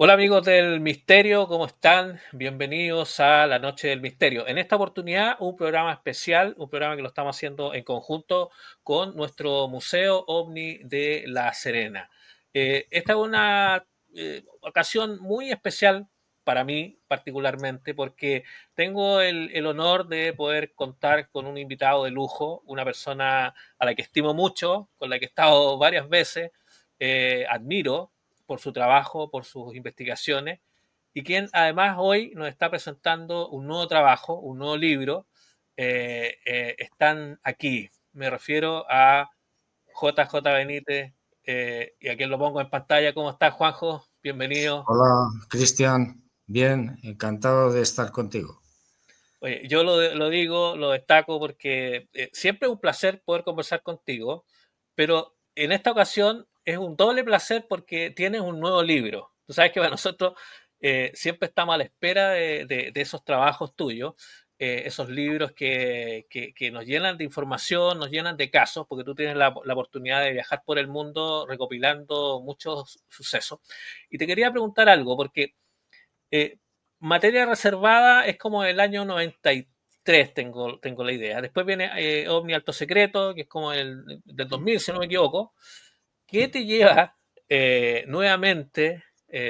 Hola amigos del misterio, ¿cómo están? Bienvenidos a la Noche del Misterio. En esta oportunidad un programa especial, un programa que lo estamos haciendo en conjunto con nuestro Museo OVNI de La Serena. Esta es una ocasión muy especial para mí particularmente porque tengo el honor de poder contar con un invitado de lujo, una persona a la que estimo mucho, con la que he estado varias veces, admiro por su trabajo, por sus investigaciones, y quien además hoy nos está presentando un nuevo trabajo, un nuevo libro. Están aquí. Me refiero a JJ Benítez, y a quien lo pongo en pantalla. ¿Cómo estás, Juanjo? Bienvenido. Hola, Cristian. Bien, encantado de estar contigo. Oye, yo lo digo, lo destaco porque siempre es un placer poder conversar contigo, pero en esta ocasión es un doble placer porque tienes un nuevo libro. Tú sabes que para nosotros siempre estamos a la espera de esos trabajos tuyos, esos libros que nos llenan de información, nos llenan de casos, porque tú tienes la oportunidad de viajar por el mundo recopilando muchos sucesos. Y te quería preguntar algo, porque eh, materia reservada es como el año 93, tengo la idea. Después viene OVNI Alto Secreto, que es como del 2000, si no me equivoco. ¿Qué te lleva nuevamente,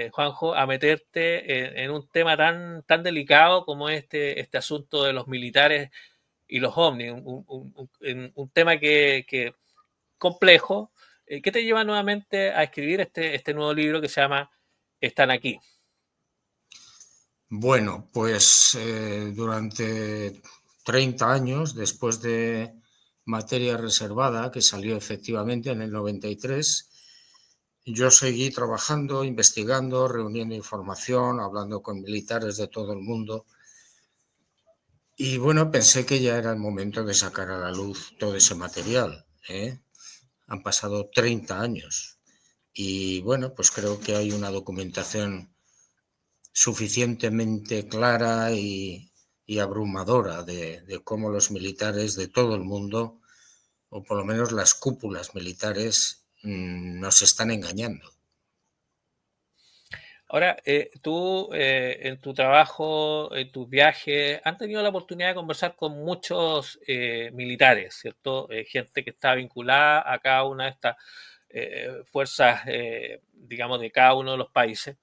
Juanjo, a meterte en un tema tan delicado como este asunto de los militares y los OVNI? Un tema que complejo. ¿Qué te lleva nuevamente a escribir este nuevo libro que se llama Están aquí? Bueno, pues durante 30 años, después de Materia Reservada, que salió efectivamente en el 93, yo seguí trabajando, investigando, reuniendo información, hablando con militares de todo el mundo. Y bueno, pensé que ya era el momento de sacar a la luz todo ese material, ¿eh? Han pasado 30 años. Y bueno, pues creo que hay una documentación suficientemente clara y abrumadora de cómo los militares de todo el mundo, o por lo menos las cúpulas militares, nos están engañando. Ahora, tú en tu trabajo, en tus viajes, han tenido la oportunidad de conversar con muchos militares, ¿cierto? Gente que está vinculada a cada una de estas fuerzas, digamos, de cada uno de los países.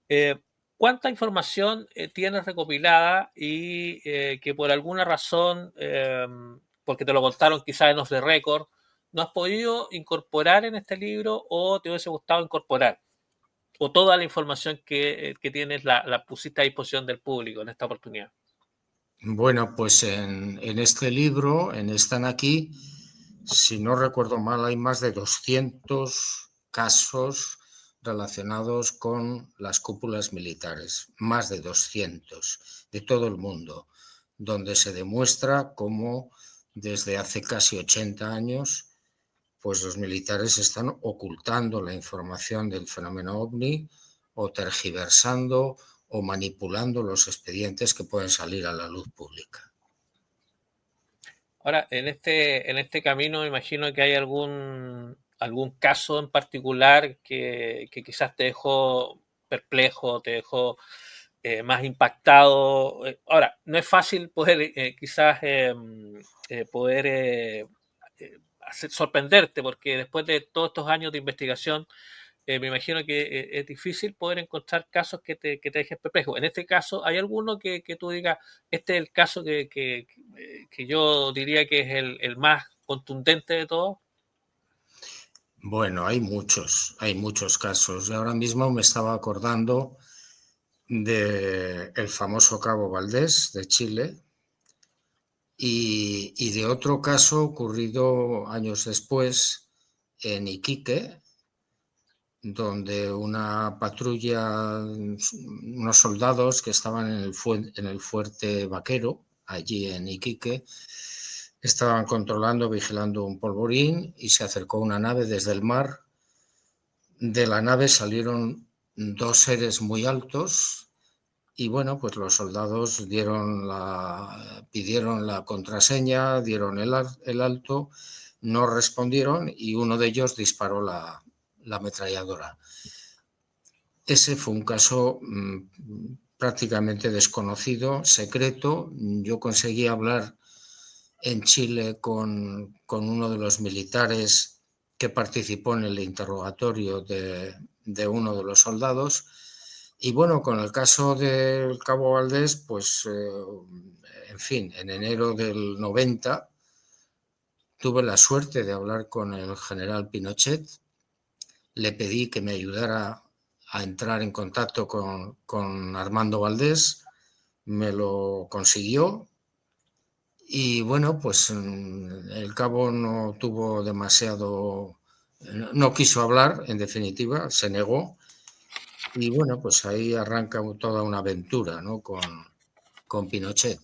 Eh, ¿Cuánta información tienes recopilada y que por alguna razón, porque te lo contaron quizás en off the record, no has podido incorporar en este libro o te hubiese gustado incorporar? ¿O toda la información que tienes la pusiste a disposición del público en esta oportunidad? Bueno, pues en este libro, en Están aquí, si no recuerdo mal, hay más de 200 casos relacionados con las cúpulas militares, más de 200 de todo el mundo, donde se demuestra cómo desde hace casi 80 años, pues los militares están ocultando la información del fenómeno ovni o tergiversando o manipulando los expedientes que pueden salir a la luz pública. Ahora, en este camino me imagino que hay algún caso en particular que quizás te dejó perplejo, te dejó más impactado. Ahora, no es fácil poder quizás poder sorprenderte, porque después de todos estos años de investigación, me imagino que es difícil poder encontrar casos que te dejen perplejo. En este caso, ¿hay alguno que tú digas, este es el caso que yo diría que es el más contundente de todos? Bueno, hay muchos casos. Y ahora mismo me estaba acordando del famoso Cabo Valdés de Chile y de otro caso ocurrido años después en Iquique, donde una patrulla, unos soldados que estaban en el fuerte vaquero, allí en Iquique, estaban controlando, vigilando un polvorín y se acercó una nave desde el mar. De la nave salieron dos seres muy altos y bueno, pues los soldados pidieron la contraseña, dieron el alto, no respondieron y uno de ellos disparó la ametralladora. ese fue un caso prácticamente desconocido, secreto. Yo conseguí hablar en Chile con uno de los militares que participó en el interrogatorio de uno de los soldados. Y bueno, con el caso del Cabo Valdés, pues, en fin, en enero del 90 tuve la suerte de hablar con el general Pinochet. Le pedí que me ayudara a entrar en contacto con Armando Valdés, me lo consiguió. Y bueno, pues el cabo no tuvo demasiado, no quiso hablar, en definitiva, se negó. Y bueno, pues ahí arranca toda una aventura, ¿no? Con Pinochet.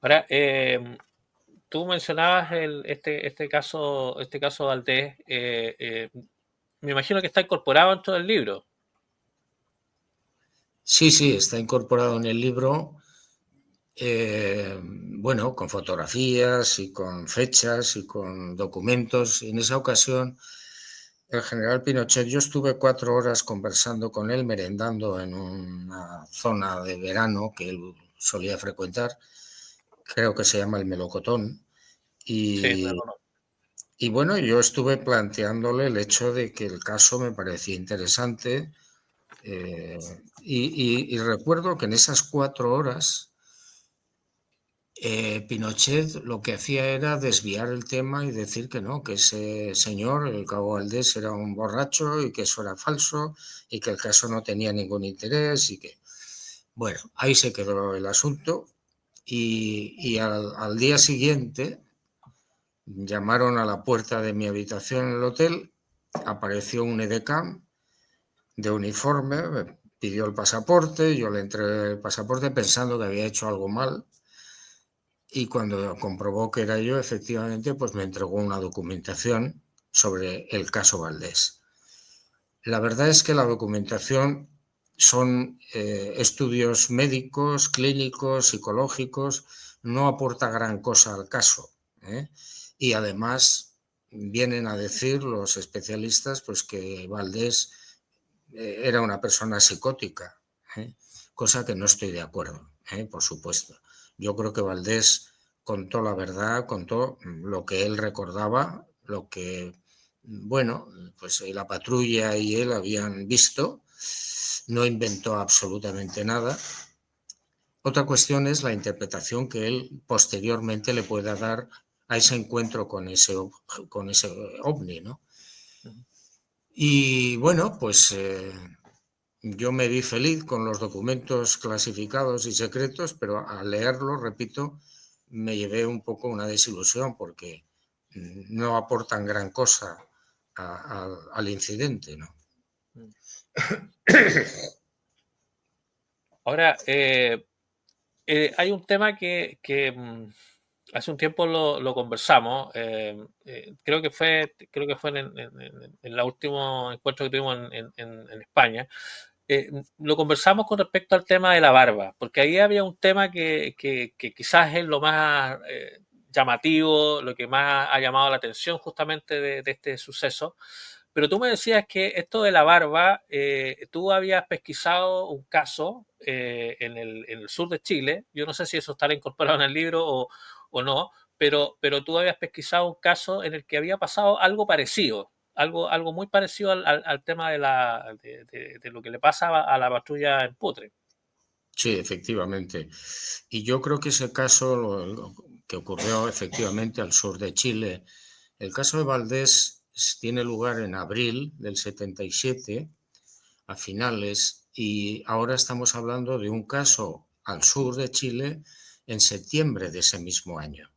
Ahora, tú mencionabas este caso Valdés. Me imagino que está incorporado en todo el libro. Sí, sí, está incorporado en el libro, bueno, con fotografías y con fechas y con documentos. En esa ocasión, el general Pinochet, yo estuve 4 horas conversando con él, merendando en una zona de verano que él solía frecuentar, creo que se llama el Melocotón, Sí, la y, conozco. y bueno, yo estuve planteándole el hecho de que el caso me parecía interesante, eh, y recuerdo que en esas 4 horas Pinochet lo que hacía era desviar el tema y decir que no, que ese señor, el cabo Valdés, era un borracho y que eso era falso y que el caso no tenía ningún interés y que, bueno, ahí se quedó el asunto y al día siguiente llamaron a la puerta de mi habitación en el hotel, apareció un edecán de uniforme, me pidió el pasaporte, yo le entregué el pasaporte pensando que había hecho algo mal. Y cuando comprobó que era yo, efectivamente, pues me entregó una documentación sobre el caso Valdés. La verdad es que la documentación son estudios médicos, clínicos, psicológicos, no aporta gran cosa al caso, ¿eh? Y además vienen a decir los especialistas pues que Valdés era una persona psicótica, ¿eh? Cosa que no estoy de acuerdo, por supuesto. Yo creo que Valdés contó la verdad, contó lo que él recordaba, lo que, bueno, pues la patrulla y él habían visto, no inventó absolutamente nada. Otra cuestión es la interpretación que él posteriormente le pueda dar a ese encuentro con ese ovni, ¿no? Y bueno, pues yo me vi feliz con los documentos clasificados y secretos, pero al leerlo, repito, me llevé un poco una desilusión porque no aportan gran cosa al incidente, ¿no? Ahora, hay un tema hace un tiempo lo conversamos. Creo que fue en el último encuentro que tuvimos en España. Lo conversamos con respecto al tema de la barba, porque ahí había un tema que quizás es lo más llamativo, lo que más ha llamado la atención justamente de este suceso. Pero tú me decías que esto de la barba, tú habías pesquisado un caso en el sur de Chile. Yo no sé si eso estará incorporado en el libro o no, pero tú habías pesquisado un caso en el que había pasado algo parecido, algo muy parecido al tema de lo que le pasa a la patrulla en Putre. Sí, efectivamente. Y yo creo que ese caso que ocurrió efectivamente al sur de Chile, el caso de Valdés tiene lugar en abril del 77, a finales, y ahora estamos hablando de un caso al sur de Chile en septiembre de ese mismo año.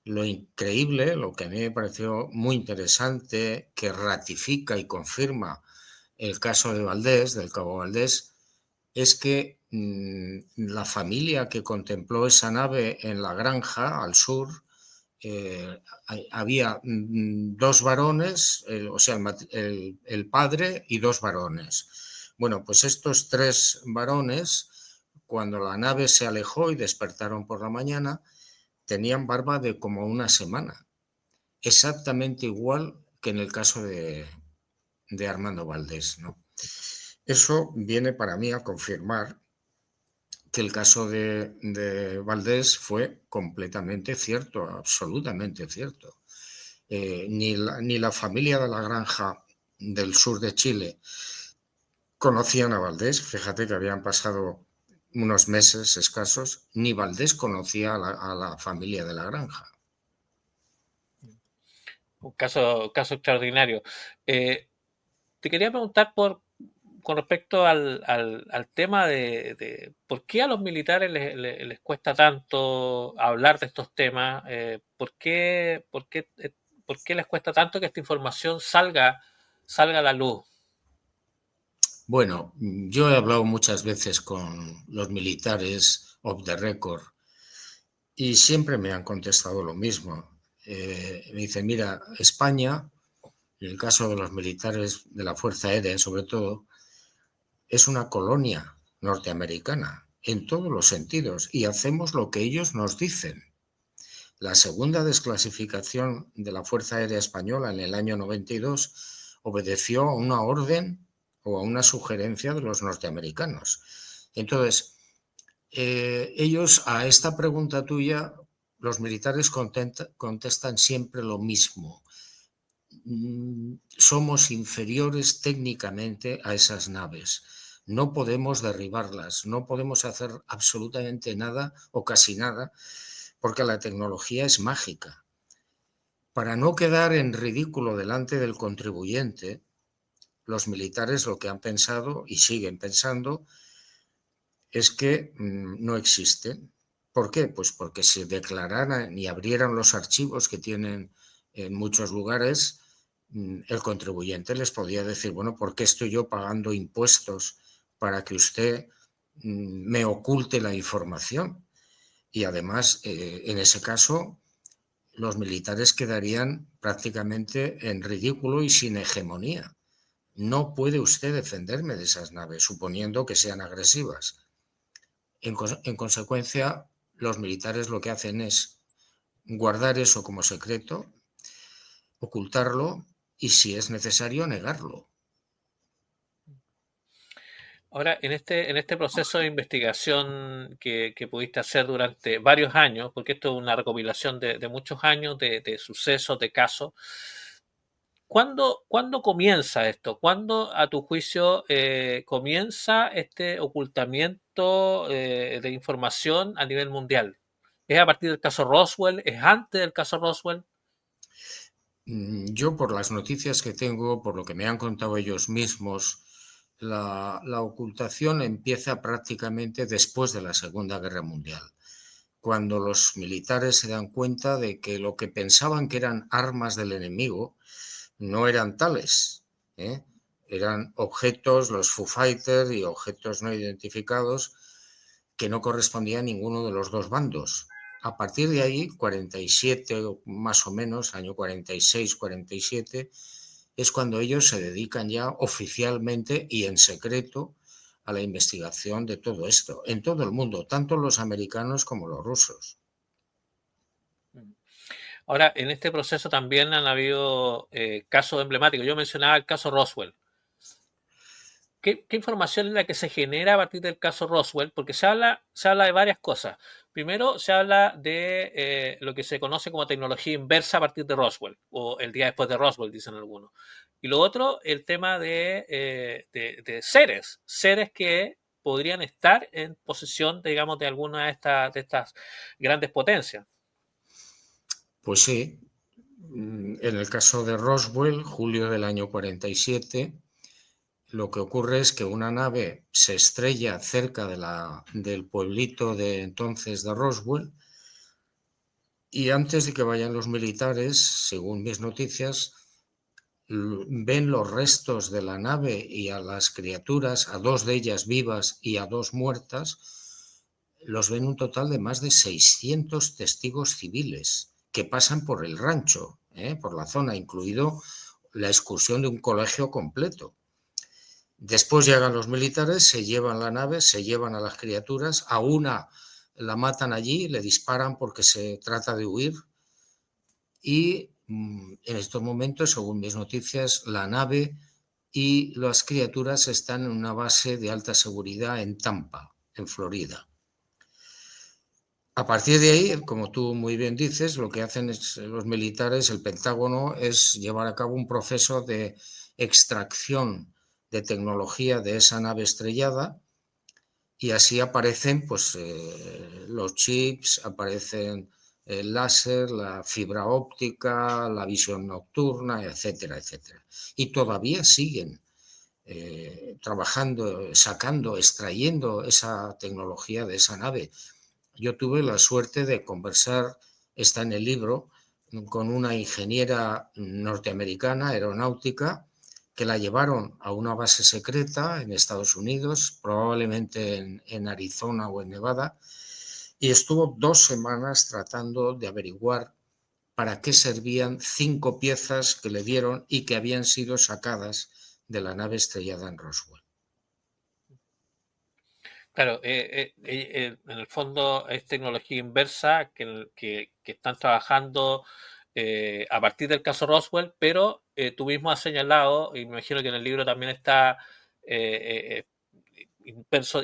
Lo increíble, lo que a mí me pareció muy interesante, que ratifica y confirma el caso de Valdés, del cabo Valdés, es que la familia que contempló esa nave en la granja al sur, eh, había dos varones, o sea, el padre y dos varones. Bueno, pues estos tres varones, cuando la nave se alejó y despertaron por la mañana, tenían barba de como una semana, exactamente igual que en el caso de Armando Valdés, ¿no? Eso viene para mí a confirmar que el caso de Valdés fue completamente cierto, absolutamente cierto. Ni la familia de la granja del sur de Chile conocían a Valdés, fíjate que habían pasado unos meses escasos, ni Valdés conocía a la familia de la granja. Un caso extraordinario. Te quería preguntar con respecto al tema de por qué a los militares les cuesta tanto hablar de estos temas, por qué les cuesta tanto que esta información salga a la luz. Bueno, yo he hablado muchas veces con los militares off the record y siempre me han contestado lo mismo. Me dicen, mira, España, en el caso de los militares de la Fuerza Aérea sobre todo, es una colonia norteamericana en todos los sentidos y hacemos lo que ellos nos dicen. La segunda desclasificación de la Fuerza Aérea Española en el año 92 obedeció a una orden o a una sugerencia de los norteamericanos. Entonces, ellos a esta pregunta tuya, los militares contestan siempre lo mismo. Somos inferiores técnicamente a esas naves. No podemos derribarlas, no podemos hacer absolutamente nada o casi nada, porque la tecnología es mágica. Para no quedar en ridículo delante del contribuyente, los militares lo que han pensado y siguen pensando es que no existen. ¿Por qué? Pues porque si declararan y abrieran los archivos que tienen en muchos lugares, el contribuyente les podía decir, bueno, ¿por qué estoy yo pagando impuestos para que usted me oculte la información? Y además, en ese caso, los militares quedarían prácticamente en ridículo y sin hegemonía. No puede usted defenderme de esas naves, suponiendo que sean agresivas. En consecuencia, los militares lo que hacen es guardar eso como secreto, ocultarlo y, si es necesario, negarlo. Ahora, en este proceso de investigación que pudiste hacer durante varios años, porque esto es una recopilación de muchos años de sucesos, de casos, ¿cuándo comienza esto? ¿Cuándo, a tu juicio, comienza este ocultamiento de información a nivel mundial? ¿Es a partir del caso Roswell? ¿Es antes del caso Roswell? Yo, por las noticias que tengo, por lo que me han contado ellos mismos, la ocultación empieza prácticamente después de la Segunda Guerra Mundial, cuando los militares se dan cuenta de que lo que pensaban que eran armas del enemigo no eran tales, ¿eh? Eran objetos, los Foo Fighters y objetos no identificados que no correspondían a ninguno de los dos bandos. A partir de ahí, 47 más o menos, año 46, 47, es cuando ellos se dedican ya oficialmente y en secreto a la investigación de todo esto, en todo el mundo, tanto los americanos como los rusos. Ahora, en este proceso también han habido casos emblemáticos. Yo mencionaba el caso Roswell. ¿Qué información es la que se genera a partir del caso Roswell? Porque se habla de varias cosas. Primero, se habla de lo que se conoce como tecnología inversa a partir de Roswell, o el día después de Roswell, dicen algunos. Y lo otro, el tema de seres que podrían estar en posesión, digamos, de alguna de estas grandes potencias. Pues sí, en el caso de Roswell, julio del año 47, lo que ocurre es que una nave se estrella cerca del pueblito de entonces de Roswell y antes de que vayan los militares, según mis noticias, ven los restos de la nave y a las criaturas, a dos de ellas vivas y a dos muertas, los ven un total de más de 600 testigos civiles que pasan por el rancho, por la zona, incluido la excursión de un colegio completo. Después llegan los militares, se llevan la nave, se llevan a las criaturas, a una la matan allí, le disparan porque se trata de huir y en estos momentos, según mis noticias, la nave y las criaturas están en una base de alta seguridad en Tampa, en Florida. A partir de ahí, como tú muy bien dices, lo que hacen los militares, el Pentágono, es llevar a cabo un proceso de extracción de tecnología de esa nave estrellada y así aparecen pues, los chips, aparecen el láser, la fibra óptica, la visión nocturna, etcétera, etcétera. Y todavía siguen trabajando, sacando, extrayendo esa tecnología de esa nave. Yo tuve la suerte de conversar, está en el libro, con una ingeniera norteamericana aeronáutica que la llevaron a una base secreta en Estados Unidos, probablemente en Arizona o en Nevada, y estuvo 2 semanas tratando de averiguar para qué servían 5 piezas que le dieron y que habían sido sacadas de la nave estrellada en Roswell. Claro, en el fondo es tecnología inversa que están trabajando a partir del caso Roswell, pero tú mismo has señalado, y me imagino que en el libro también está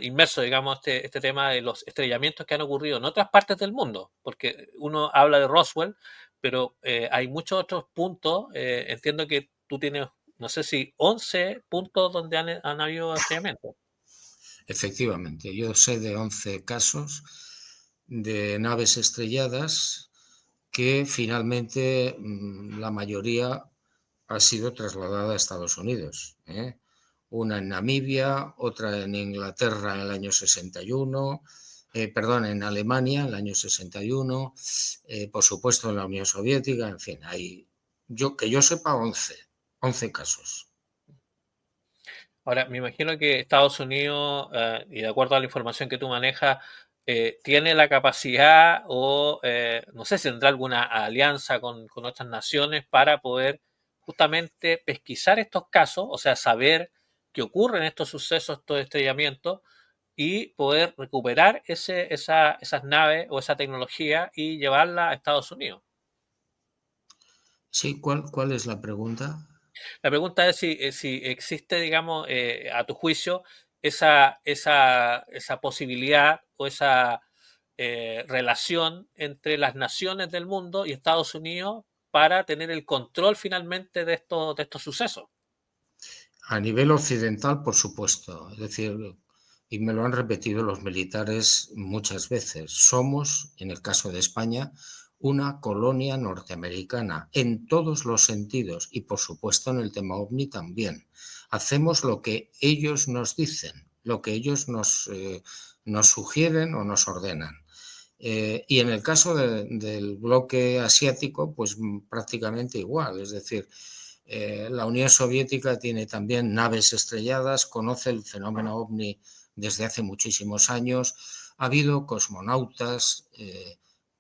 inmerso, digamos, este tema de los estrellamientos que han ocurrido en otras partes del mundo, porque uno habla de Roswell, pero hay muchos otros puntos, entiendo que tú tienes, no sé si 11 puntos donde han habido estrellamientos. Efectivamente, yo sé de 11 casos de naves estrelladas que finalmente la mayoría ha sido trasladada a Estados Unidos, ¿eh? Una en Namibia, otra en Inglaterra en el año 61, perdón, en Alemania en el año 61, por supuesto en la Unión Soviética, en fin, hay, que yo sepa, 11 casos. Ahora, me imagino que Estados Unidos, y de acuerdo a la información que tú manejas, tiene la capacidad o no sé si tendrá alguna alianza con otras naciones para poder justamente pesquisar estos casos, o sea, saber qué ocurren estos sucesos, estos estrellamientos, y poder recuperar esas naves o esa tecnología y llevarla a Estados Unidos. Sí, ¿cuál es la pregunta? La pregunta es si existe, digamos, a tu juicio, esa posibilidad o esa relación entre las naciones del mundo y Estados Unidos para tener el control finalmente de estos sucesos. A nivel occidental, por supuesto. Es decir, y me lo han repetido los militares muchas veces, somos, en el caso de España, una colonia norteamericana en todos los sentidos y, por supuesto, en el tema ovni también. Hacemos lo que ellos nos dicen, lo que ellos nos sugieren o nos ordenan. Y en el caso del bloque asiático, pues prácticamente igual. Es decir, la Unión Soviética tiene también naves estrelladas, conoce el fenómeno ovni desde hace muchísimos años. Ha habido cosmonautas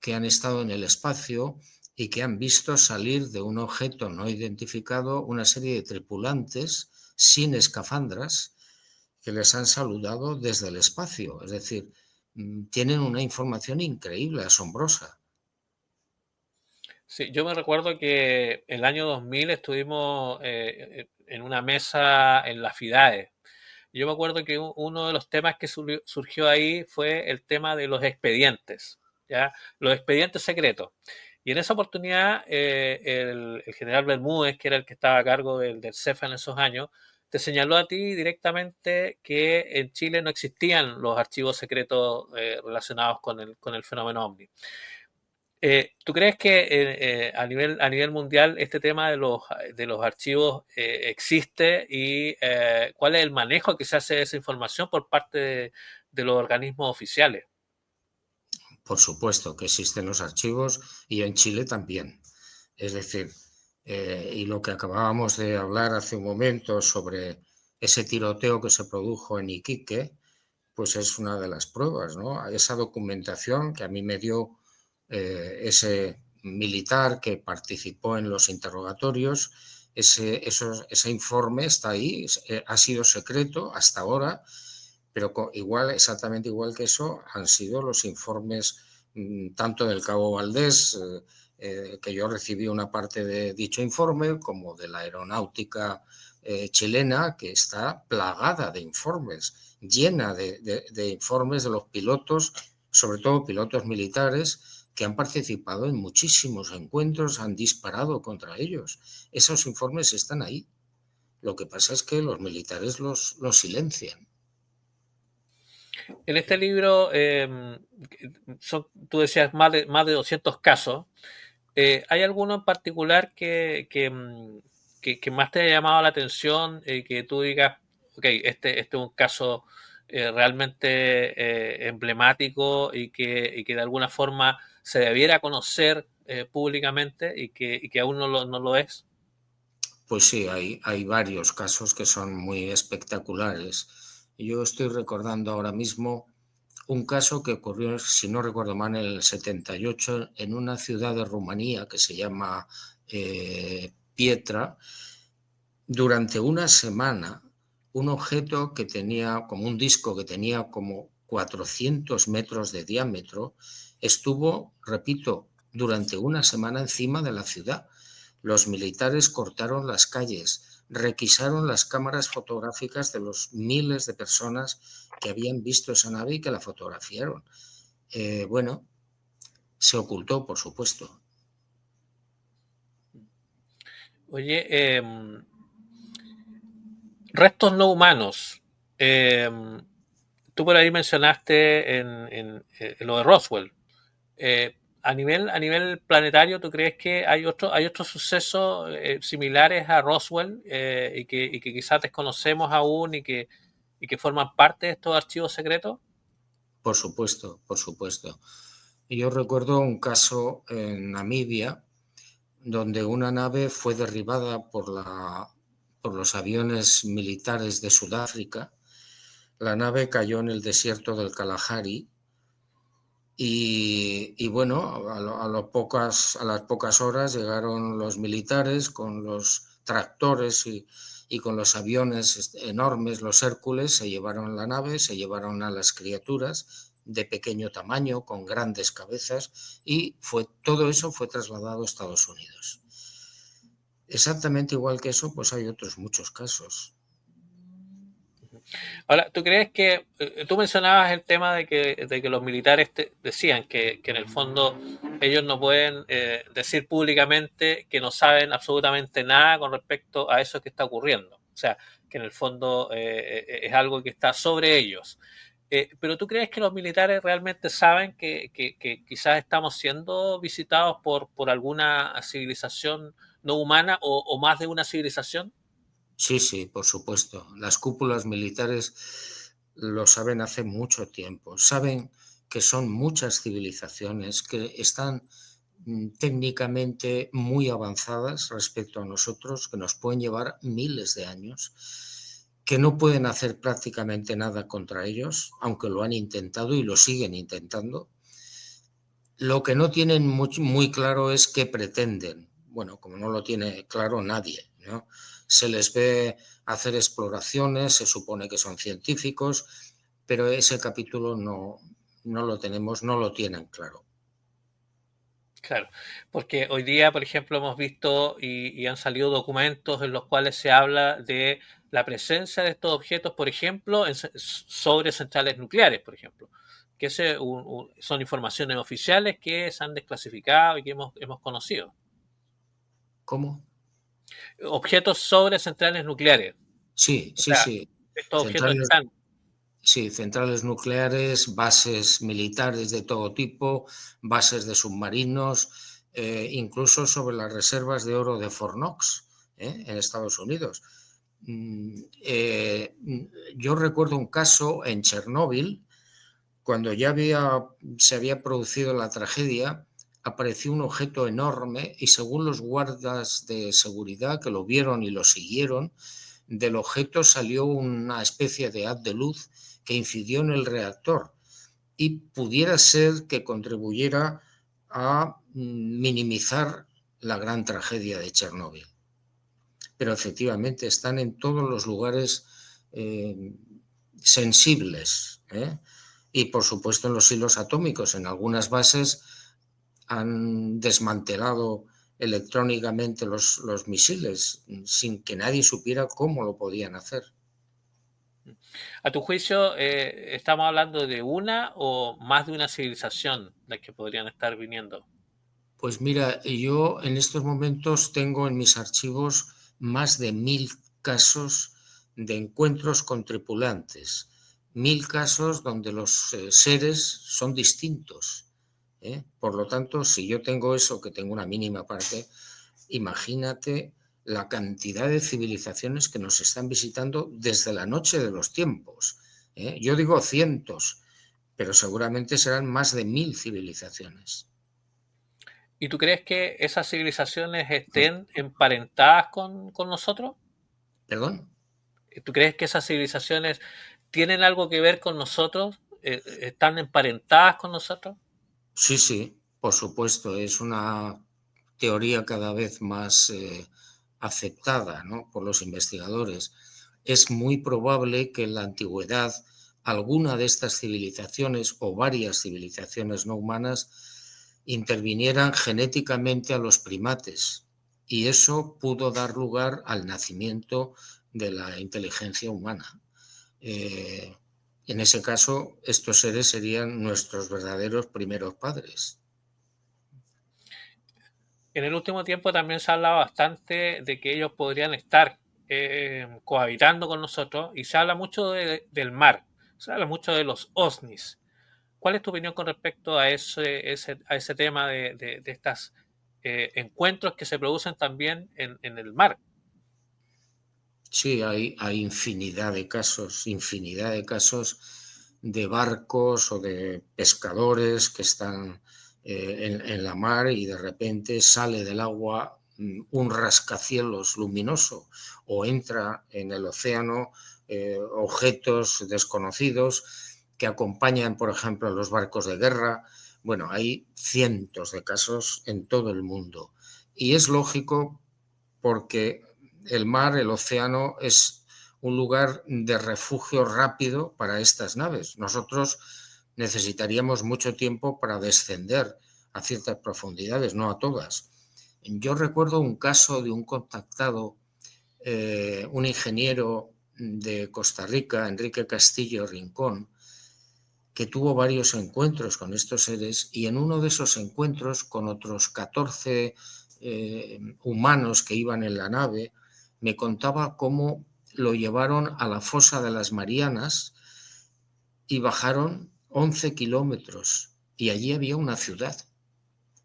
que han estado en el espacio y que han visto salir de un objeto no identificado una serie de tripulantes sin escafandras que les han saludado desde el espacio. Es decir, tienen una información increíble, asombrosa. Sí, yo me recuerdo que el año 2000 estuvimos en una mesa en la FIDAE. Yo me acuerdo que uno de los temas que surgió ahí fue el tema de los expedientes, ¿ya? Los expedientes secretos. Y en esa oportunidad, el general Bermúdez, que era el que estaba a cargo del CEFA en esos años, te señaló a ti directamente que en Chile no existían los archivos secretos relacionados con el fenómeno OVNI. ¿Tú crees que a nivel mundial este tema de los archivos existe y cuál es el manejo que se hace de esa información por parte de los organismos oficiales? Por supuesto que existen los archivos y en Chile también. Es decir, y lo que acabábamos de hablar hace un momento sobre ese tiroteo que se produjo en Iquique, pues es una de las pruebas, ¿no? Esa documentación que a mí me dio ese militar que participó en los interrogatorios, ese informe está ahí, ha sido secreto hasta ahora, pero igual, exactamente igual que eso, han sido los informes tanto del cabo Valdés, que yo recibí una parte de dicho informe, como de la aeronáutica chilena, que está plagada de informes, llena de informes de los pilotos, sobre todo pilotos militares, que han participado en muchísimos encuentros, han disparado contra ellos. Esos informes están ahí. Lo que pasa es que los militares los silencian. En este libro, tú decías más de 200 casos. ¿Hay alguno en particular que más te haya llamado la atención? Que tú digas, ok, este es un caso realmente emblemático y que de alguna forma se debiera conocer públicamente y que aún no lo es. Pues sí, hay varios casos que son muy espectaculares. Yo estoy recordando ahora mismo un caso que ocurrió, si no recuerdo mal, en el 78 en una ciudad de Rumanía que se llama Pietra. Durante una semana, un objeto que tenía como un disco que tenía como 400 metros de diámetro estuvo, repito, durante una semana encima de la ciudad. Los militares cortaron las calles, requisaron las cámaras fotográficas de los miles de personas que habían visto esa nave y que la fotografiaron. Bueno, se ocultó, por supuesto. Oye, restos no humanos. Tú por ahí mencionaste en lo de Roswell. A nivel planetario, ¿tú crees que hay otros sucesos similares a Roswell y que quizás desconocemos aún y que forman parte de estos archivos secretos? Por supuesto, por supuesto. Yo recuerdo un caso en Namibia donde una nave fue derribada por los aviones militares de Sudáfrica. La nave cayó en el desierto del Kalahari y bueno, a las pocas horas llegaron los militares con los tractores y con los aviones enormes, los Hércules, se llevaron la nave, se llevaron a las criaturas de pequeño tamaño, con grandes cabezas, y todo eso fue trasladado a Estados Unidos. Exactamente igual que eso, pues hay otros muchos casos. Ahora, ¿tú crees que tú mencionabas el tema de que los militares decían que en el fondo ellos no pueden decir públicamente que no saben absolutamente nada con respecto a eso que está ocurriendo? O sea, que en el fondo es algo que está sobre ellos. Pero ¿tú crees que los militares realmente saben que quizás estamos siendo visitados por alguna civilización no humana o más de una civilización? Sí, sí, por supuesto. Las cúpulas militares lo saben hace mucho tiempo. Saben que son muchas civilizaciones que están técnicamente muy avanzadas respecto a nosotros, que nos pueden llevar miles de años, que no pueden hacer prácticamente nada contra ellos, aunque lo han intentado y lo siguen intentando. Lo que no tienen muy claro es qué pretenden. Bueno, como no lo tiene claro nadie, ¿no? Se les ve hacer exploraciones, se supone que son científicos, pero ese capítulo no lo tenemos, no lo tienen claro. Claro, porque hoy día, por ejemplo, hemos visto y han salido documentos en los cuales se habla de la presencia de estos objetos, por ejemplo, sobre centrales nucleares, por ejemplo, que son informaciones oficiales que se han desclasificado y que hemos conocido. ¿Cómo? Objetos sobre centrales nucleares. Sí, O sí, sea, sí. estos objetos Centrales, están. sí, centrales nucleares, bases militares de todo tipo, bases de submarinos, incluso sobre las reservas de oro de Fort Knox, en Estados Unidos. Eh, yo recuerdo un caso en Chernóbil, cuando ya se había producido la tragedia, apareció un objeto enorme y según los guardas de seguridad que lo vieron y lo siguieron, del objeto salió una especie de haz de luz que incidió en el reactor y pudiera ser que contribuyera a minimizar la gran tragedia de Chernóbil. Pero efectivamente están en todos los lugares sensibles, ¿eh? Y por supuesto en los hilos atómicos, en algunas bases han desmantelado electrónicamente los misiles sin que nadie supiera cómo lo podían hacer. A tu juicio, ¿estamos hablando de una o más de una civilización las que podrían estar viniendo? Pues mira, yo en estos momentos tengo en mis archivos más de 1000 casos de encuentros con tripulantes, 1000 casos donde los seres son distintos, ¿eh? Por lo tanto, si yo tengo eso, que tengo una mínima parte, imagínate la cantidad de civilizaciones que nos están visitando desde la noche de los tiempos, ¿eh? Yo digo cientos, pero seguramente serán más de 1000 civilizaciones. ¿Y tú crees que esas civilizaciones estén emparentadas con nosotros? ¿Perdón? ¿Tú crees que esas civilizaciones tienen algo que ver con nosotros? ¿Están emparentadas con nosotros? Sí, sí, por supuesto, es una teoría cada vez más aceptada, ¿no?, por los investigadores. Es muy probable que en la antigüedad alguna de estas civilizaciones o varias civilizaciones no humanas intervinieran genéticamente a los primates y eso pudo dar lugar al nacimiento de la inteligencia humana. Eh, en ese caso, estos seres serían nuestros verdaderos primeros padres. En el último tiempo también se ha hablado bastante de que ellos podrían estar cohabitando con nosotros y se habla mucho del mar, se habla mucho de los OSNIs. ¿Cuál es tu opinión con respecto a ese tema de estos encuentros que se producen también en el mar? Sí, hay infinidad de casos de barcos o de pescadores que están en la mar y de repente sale del agua un rascacielos luminoso o entra en el océano objetos desconocidos que acompañan, por ejemplo, a los barcos de guerra. Bueno, hay cientos de casos en todo el mundo y es lógico porque el mar, el océano, es un lugar de refugio rápido para estas naves. Nosotros necesitaríamos mucho tiempo para descender a ciertas profundidades, no a todas. Yo recuerdo un caso de un contactado, un ingeniero de Costa Rica, Enrique Castillo Rincón, que tuvo varios encuentros con estos seres y en uno de esos encuentros con otros 14 humanos que iban en la nave, me contaba cómo lo llevaron a la fosa de las Marianas y bajaron 11 kilómetros y allí había una ciudad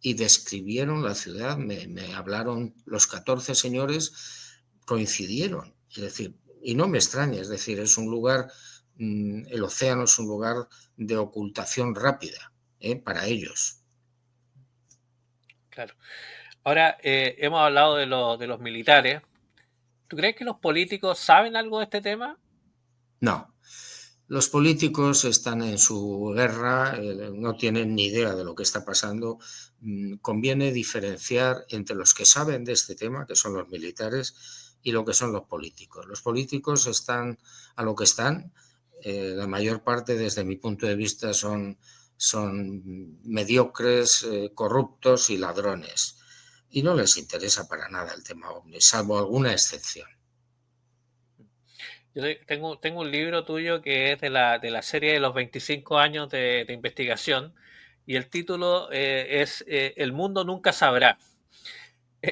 y describieron la ciudad, me hablaron los 14 señores, coincidieron, es decir, y no me extraña, es decir, es un lugar, el océano es un lugar de ocultación rápida para ellos. Claro. Ahora, hemos hablado de los militares. ¿Tú crees que los políticos saben algo de este tema? No, los políticos están en su guerra, no tienen ni idea de lo que está pasando. Conviene diferenciar entre los que saben de este tema, que son los militares, y lo que son los políticos. Los políticos están a lo que están. La mayor parte, desde mi punto de vista, son mediocres, corruptos y ladrones. Y no les interesa para nada el tema OVNI, salvo alguna excepción. Tengo un libro tuyo que es de la serie de los 25 años de investigación y el título es El mundo nunca sabrá.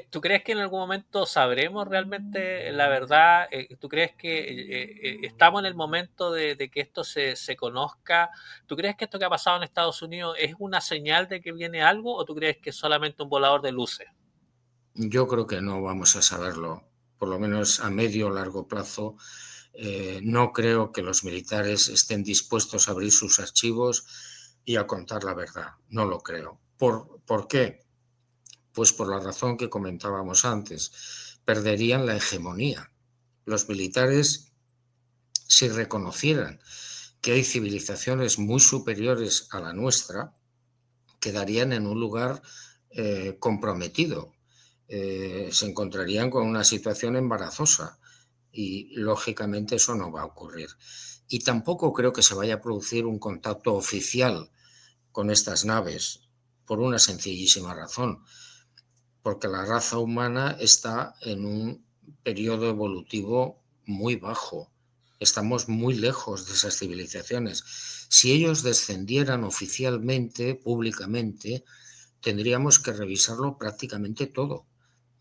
¿Tú crees que en algún momento sabremos realmente la verdad? ¿Tú crees que estamos en el momento de que esto se conozca? ¿Tú crees que esto que ha pasado en Estados Unidos es una señal de que viene algo o tú crees que es solamente un volador de luces? Yo creo que no vamos a saberlo, por lo menos a medio o largo plazo. No creo que los militares estén dispuestos a abrir sus archivos y a contar la verdad. No lo creo. ¿Por qué? Pues por la razón que comentábamos antes. Perderían la hegemonía. Los militares, si reconocieran que hay civilizaciones muy superiores a la nuestra, quedarían en un lugar comprometido. Se encontrarían con una situación embarazosa y lógicamente eso no va a ocurrir. Y tampoco creo que se vaya a producir un contacto oficial con estas naves. por una sencillísima razón, porque la raza humana está en un periodo evolutivo muy bajo. Estamos muy lejos de esas civilizaciones. Si ellos descendieran oficialmente, públicamente, tendríamos que revisarlo prácticamente todo,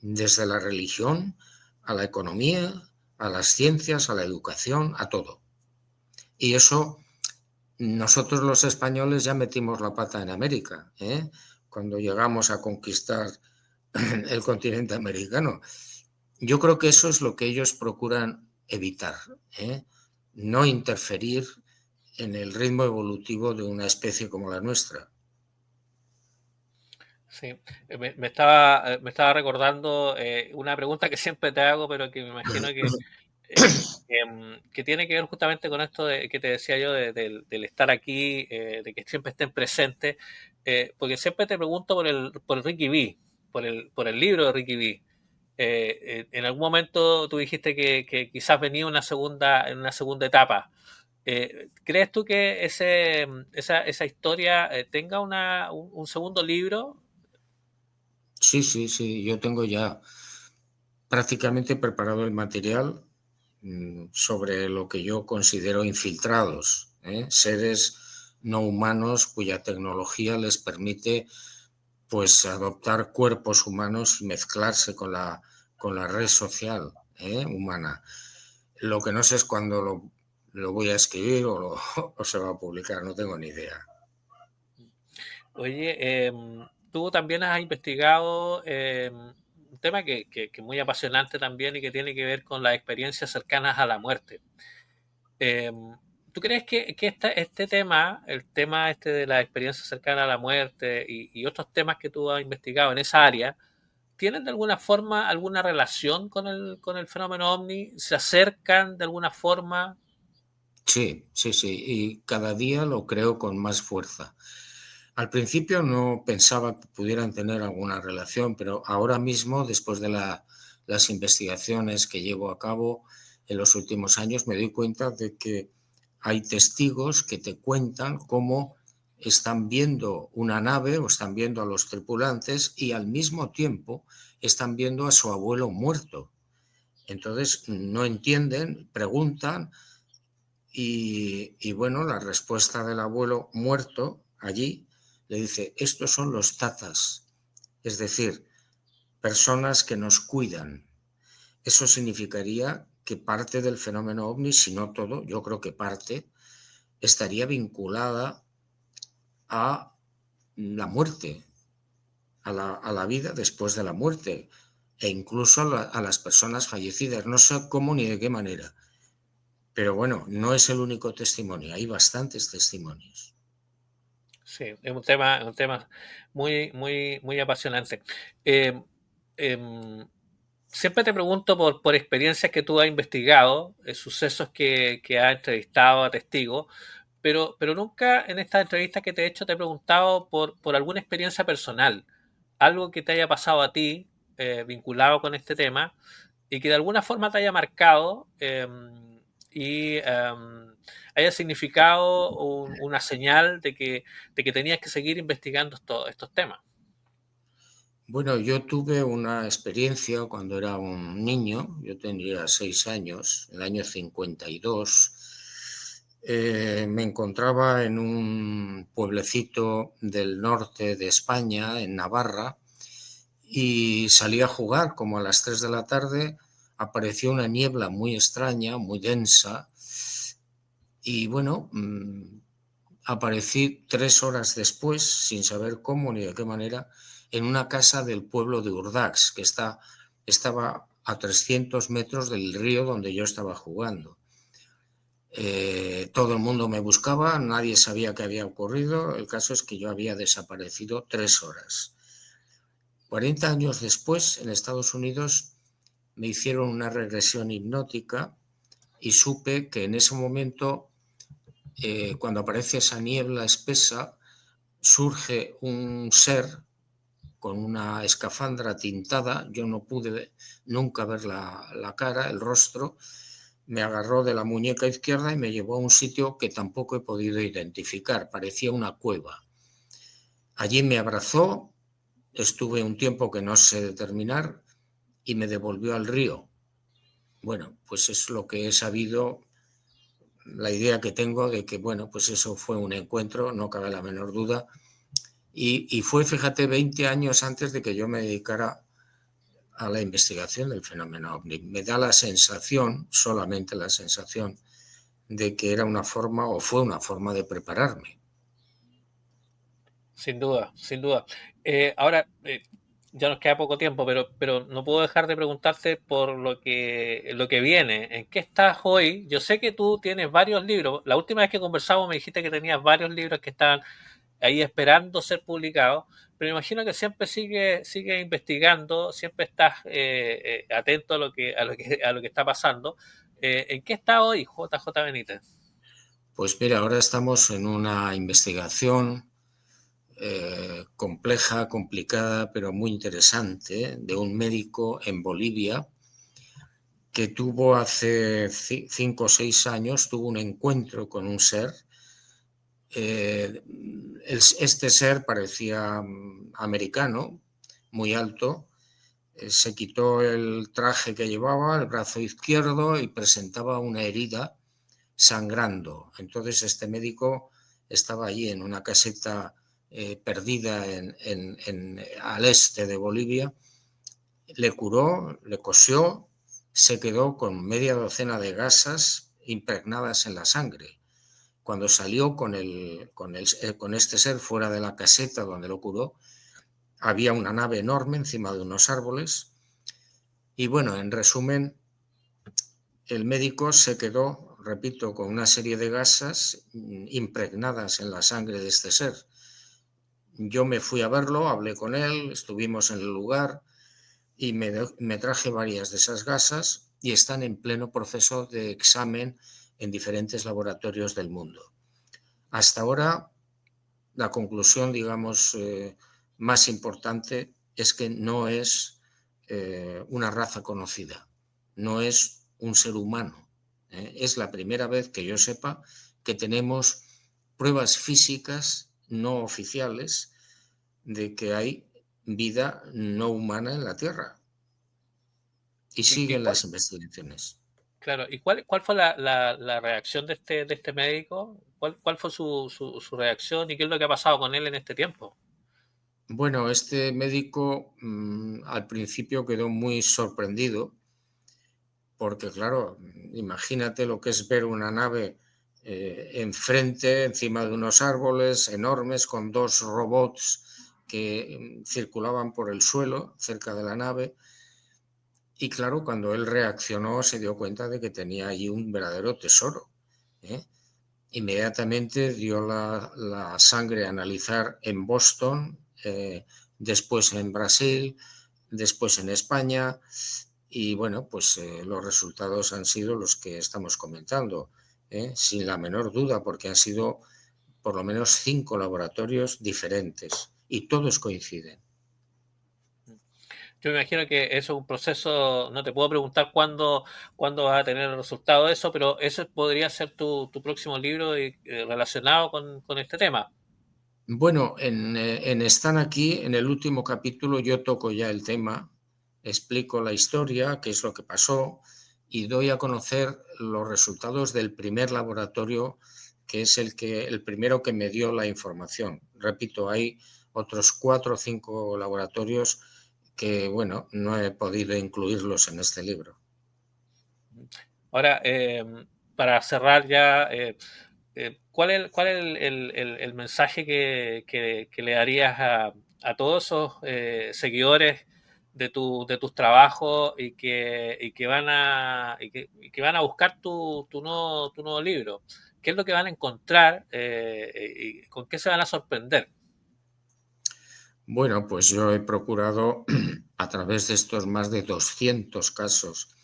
desde la religión a la economía, a las ciencias, a la educación, a todo. Y eso nosotros los españoles ya metimos la pata en América, ¿eh? Cuando llegamos a conquistar el continente americano. Yo creo que eso es lo que ellos procuran evitar, ¿eh? No interferir en el ritmo evolutivo de una especie como la nuestra. Sí, me estaba recordando una pregunta que siempre te hago, pero que me imagino que tiene que ver justamente con esto que te decía yo del estar aquí, de que siempre estén presentes, porque siempre te pregunto por el Ricky B, por el libro de Ricky B. En algún momento tú dijiste que quizás venía en una segunda etapa. ¿Crees tú que esa historia tenga un segundo libro? Sí, sí, sí, yo tengo ya prácticamente preparado el material sobre lo que yo considero infiltrados, ¿eh? Seres no humanos cuya tecnología les permite pues adoptar cuerpos humanos y mezclarse con la red social, humana. Lo que no sé es cuándo lo voy a escribir o se va a publicar, no tengo ni idea. Oye, tú también has investigado un tema que es muy apasionante también y que tiene que ver con las experiencias cercanas a la muerte. Em, ¿Tú crees que este tema, el tema este de la experiencia cercana a la muerte y otros temas que tú has investigado en esa área, tienen de alguna forma alguna relación con el fenómeno ovni? ¿Se acercan de alguna forma? Sí, sí, sí, y cada día lo creo con más fuerza. Al principio no pensaba que pudieran tener alguna relación, pero ahora mismo, después de las investigaciones que llevo a cabo en los últimos años, me doy cuenta de que hay testigos que te cuentan cómo están viendo una nave o están viendo a los tripulantes y al mismo tiempo están viendo a su abuelo muerto. Entonces no entienden, preguntan y bueno, la respuesta del abuelo muerto allí le dice, estos son los tatas, es decir, personas que nos cuidan. Eso significaría que parte del fenómeno ovni, si no todo, yo creo que parte, estaría vinculada a la muerte, a la vida después de la muerte e incluso a las personas fallecidas. No sé cómo ni de qué manera. Pero bueno, no es el único testimonio, hay bastantes testimonios. Sí, es un tema muy apasionante. Eh, em, Siempre te pregunto por experiencias que tú has investigado, sucesos que has entrevistado a testigos, pero nunca en estas entrevistas que te he hecho te he preguntado por alguna experiencia personal, algo que te haya pasado a ti vinculado con este tema y que de alguna forma te haya marcado haya significado una señal de que tenías que seguir investigando estos temas. Bueno, yo tuve una experiencia cuando era un niño, yo tendría 6 años, el año 52. Me encontraba en un pueblecito del norte de España, en Navarra, y salí a jugar como a las 3 de la tarde. Apareció una niebla muy extraña, muy densa, y bueno, aparecí 3 horas después, sin saber cómo ni de qué manera, en una casa del pueblo de Urdax, que estaba a 300 metros del río donde yo estaba jugando. Todo el mundo me buscaba, nadie sabía qué había ocurrido. El caso es que yo había desaparecido 3 horas. 40 años después, en Estados Unidos, me hicieron una regresión hipnótica y supe que en ese momento, cuando aparece esa niebla espesa, surge un ser con una escafandra tintada. Yo no pude nunca ver la cara, el rostro. Me agarró de la muñeca izquierda y me llevó a un sitio que tampoco he podido identificar. Parecía una cueva. Allí me abrazó, estuve un tiempo que no sé determinar y me devolvió al río. Bueno, pues es lo que he sabido, la idea que tengo de que, bueno, pues eso fue un encuentro, no cabe la menor duda. Y fue, fíjate, 20 años antes de que yo me dedicara a la investigación del fenómeno ovni. Me da la sensación, solamente la sensación, de que era una forma o fue una forma de prepararme. Sin duda, sin duda. Ahora, ya nos queda poco tiempo, pero no puedo dejar de preguntarte por lo que viene. ¿En qué estás hoy? Yo sé que tú tienes varios libros. La última vez que conversamos me dijiste que tenías varios libros que estaban ahí esperando ser publicados, pero imagino que siempre sigue investigando, siempre estás atento a a lo que está pasando. ¿En qué está hoy JJ Benítez? Pues mira, ahora estamos en una investigación compleja, complicada, pero muy interesante, de un médico en Bolivia que tuvo hace 5 o 6 años, tuvo un encuentro con un ser. Este ser parecía americano, muy alto. Se quitó el traje que llevaba, el brazo izquierdo, y presentaba una herida sangrando. Entonces este médico estaba allí en una caseta perdida al este de Bolivia, le curó, le cosió, se quedó con media docena de gasas impregnadas en la sangre. Cuando salió con este ser fuera de la caseta donde lo curó, había una nave enorme encima de unos árboles y, bueno, en resumen, el médico se quedó, repito, con una serie de gasas impregnadas en la sangre de este ser. Yo me fui a verlo, hablé con él, estuvimos en el lugar y me traje varias de esas gasas y están en pleno proceso de examen en diferentes laboratorios del mundo. Hasta ahora, la conclusión, digamos, más importante es que no es una raza conocida, no es un ser humano. Es la primera vez que yo sepa que tenemos pruebas físicas no oficiales de que hay vida no humana en la Tierra. Y ¿Y siguen cuál, las investigaciones. claro, ¿y cuál fue la reacción de este médico? Cuál fue su reacción y qué es lo que ha pasado con él en este tiempo? Bueno, este médico al principio quedó muy sorprendido porque, claro, imagínate lo que es ver una nave enfrente, encima de unos árboles enormes, con dos robots que circulaban por el suelo cerca de la nave. Y claro, cuando él reaccionó se dio cuenta de que tenía allí un verdadero tesoro. ¿eh? Inmediatamente dio la sangre a analizar en Boston, después en Brasil, después en España, y bueno, pues los resultados han sido los que estamos comentando, sin la menor duda, porque han sido por lo menos 5 laboratorios diferentes y todos coinciden. Yo me imagino que eso es un proceso, no te puedo preguntar cuándo vas a tener el resultado de eso, pero eso podría ser tu próximo libro relacionado con este tema. Bueno, en Están aquí, en el último capítulo, yo toco ya el tema, explico la historia, qué es lo que pasó, y doy a conocer los resultados del primer laboratorio, que es el primero que me dio la información. Repito, hay otros 4 o 5 laboratorios que, bueno, no he podido incluirlos en este libro. Ahora, para cerrar ya, cuál es el mensaje que le darías a todos esos seguidores de tus trabajos y que y que van a buscar tu nuevo libro? ¿Qué es lo que van a encontrar y con qué se van a sorprender? Bueno, pues yo he procurado, a través de estos más de 200 casos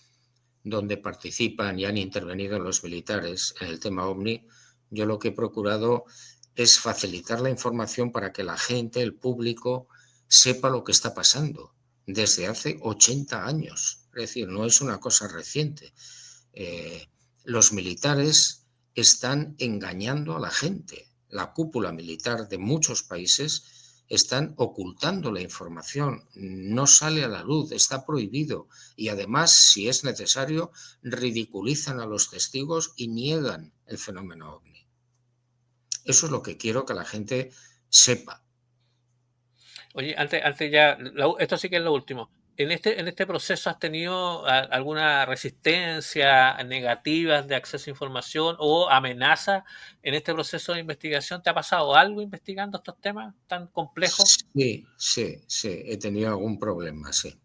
donde participan y han intervenido los militares en el tema OVNI, yo lo que he procurado es facilitar la información para que la gente, el público, sepa lo que está pasando desde hace 80 años. Es decir, no es una cosa reciente. Eh, los militares están engañando a la gente. La cúpula militar de muchos países están ocultando la información, no sale a la luz, está prohibido y además, si es necesario, ridiculizan a los testigos y niegan el fenómeno ovni. Eso es lo que quiero que la gente sepa. Oye, antes ya, esto sí que es lo último. En este proceso has tenido alguna resistencia negativa de acceso a información o amenaza en este proceso de investigación? ¿Te ha pasado algo investigando estos temas tan complejos? Sí, sí, sí, he tenido algún problema, sí.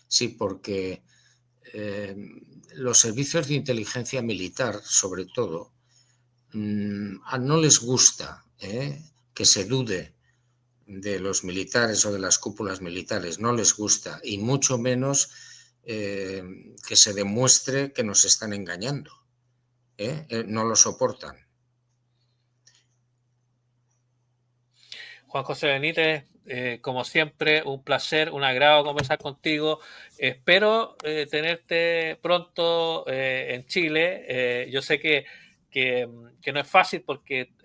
Sí, porque eh, los servicios de inteligencia militar, sobre todo, no les gusta que se dude de los militares o de las cúpulas militares, no les gusta, y mucho menos que se demuestre que nos están engañando. No lo soportan. Juan José Benítez, como siempre, un placer, un agrado conversar contigo. Espero tenerte pronto en Chile. Yo sé que no es fácil porque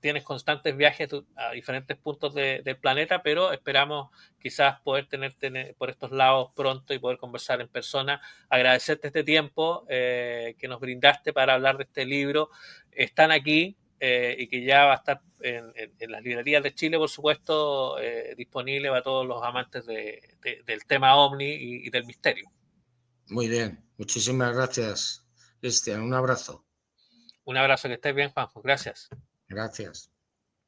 tienes constantes viajes a diferentes puntos del planeta, pero esperamos quizás poder tenerte por estos lados pronto y poder conversar en persona. Agradecerte este tiempo que nos brindaste para hablar de este libro. Están aquí y que ya va a estar en las librerías de Chile, por supuesto, disponible para todos los amantes del tema ovni y del misterio. Muy bien, muchísimas gracias, Cristian. Un abrazo. Un abrazo, que estés bien, Juanjo. Gracias. Gracias.